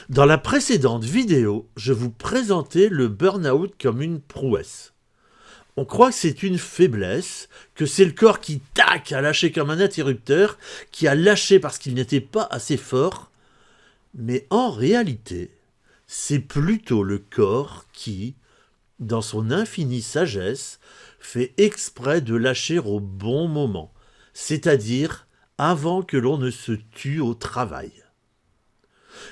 Dans la précédente vidéo, je vous présentais le burn-out comme une prouesse. On croit que c'est une faiblesse, que c'est le corps qui tac a lâché comme un interrupteur, qui a lâché parce qu'il n'était pas assez fort. Mais en réalité, c'est plutôt le corps qui, dans son infinie sagesse, fait exprès de lâcher au bon moment, c'est-à-dire avant que l'on ne se tue au travail.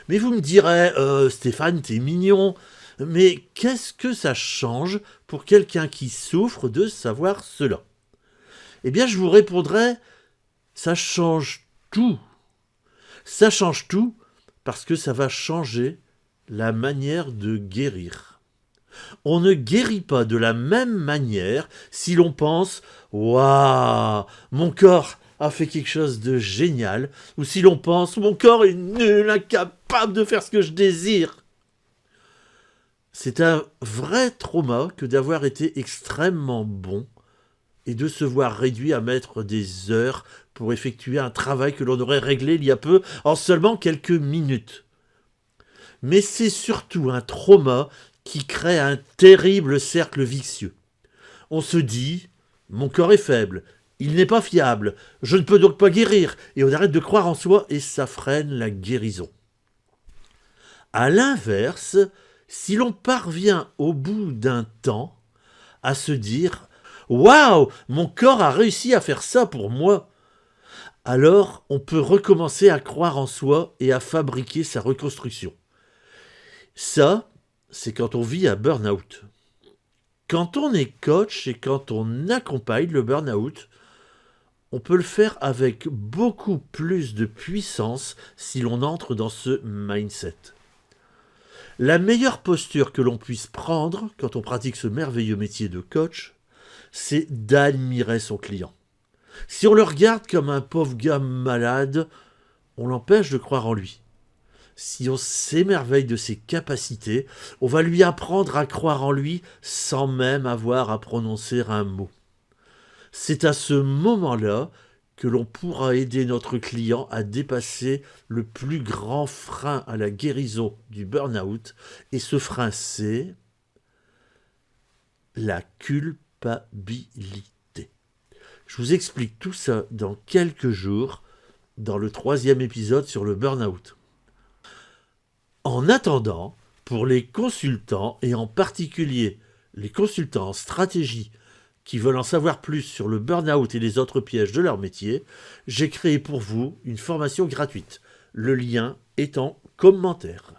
Mais vous me direz, Stéphane, t'es mignon, mais qu'est-ce que ça change pour quelqu'un qui souffre de savoir cela? Eh bien, je vous répondrai, ça change tout. Ça change tout parce que ça va changer la manière de guérir. On ne guérit pas de la même manière si l'on pense « Waouh, mon corps a fait quelque chose de génial » ou si l'on pense « Mon corps est nul, incapable de faire ce que je désire ». C'est un vrai trauma que d'avoir été extrêmement bon et de se voir réduit à mettre des heures pour effectuer un travail que l'on aurait réglé il y a peu en seulement quelques minutes. Mais c'est surtout un trauma qui crée un terrible cercle vicieux. On se dit « mon corps est faible, il n'est pas fiable, je ne peux donc pas guérir » et on arrête de croire en soi et ça freine la guérison. À l'inverse, si l'on parvient au bout d'un temps à se dire « waouh, mon corps a réussi à faire ça pour moi », alors on peut recommencer à croire en soi et à fabriquer sa reconstruction. Ça, c'est quand on vit un burn-out. Quand on est coach et quand on accompagne le burn-out, on peut le faire avec beaucoup plus de puissance si l'on entre dans ce mindset. La meilleure posture que l'on puisse prendre quand on pratique ce merveilleux métier de coach, c'est d'admirer son client. Si on le regarde comme un pauvre gars malade, on l'empêche de croire en lui. Si on s'émerveille de ses capacités, on va lui apprendre à croire en lui sans même avoir à prononcer un mot. C'est à ce moment-là que l'on pourra aider notre client à dépasser le plus grand frein à la guérison du burn-out. Et ce frein, c'est la culpabilité. Je vous explique tout ça dans quelques jours, dans le 3e épisode sur le burn-out. En attendant, pour les consultants, et en particulier les consultants en stratégie qui veulent en savoir plus sur le burn-out et les autres pièges de leur métier, j'ai créé pour vous une formation gratuite. Le lien est en commentaire.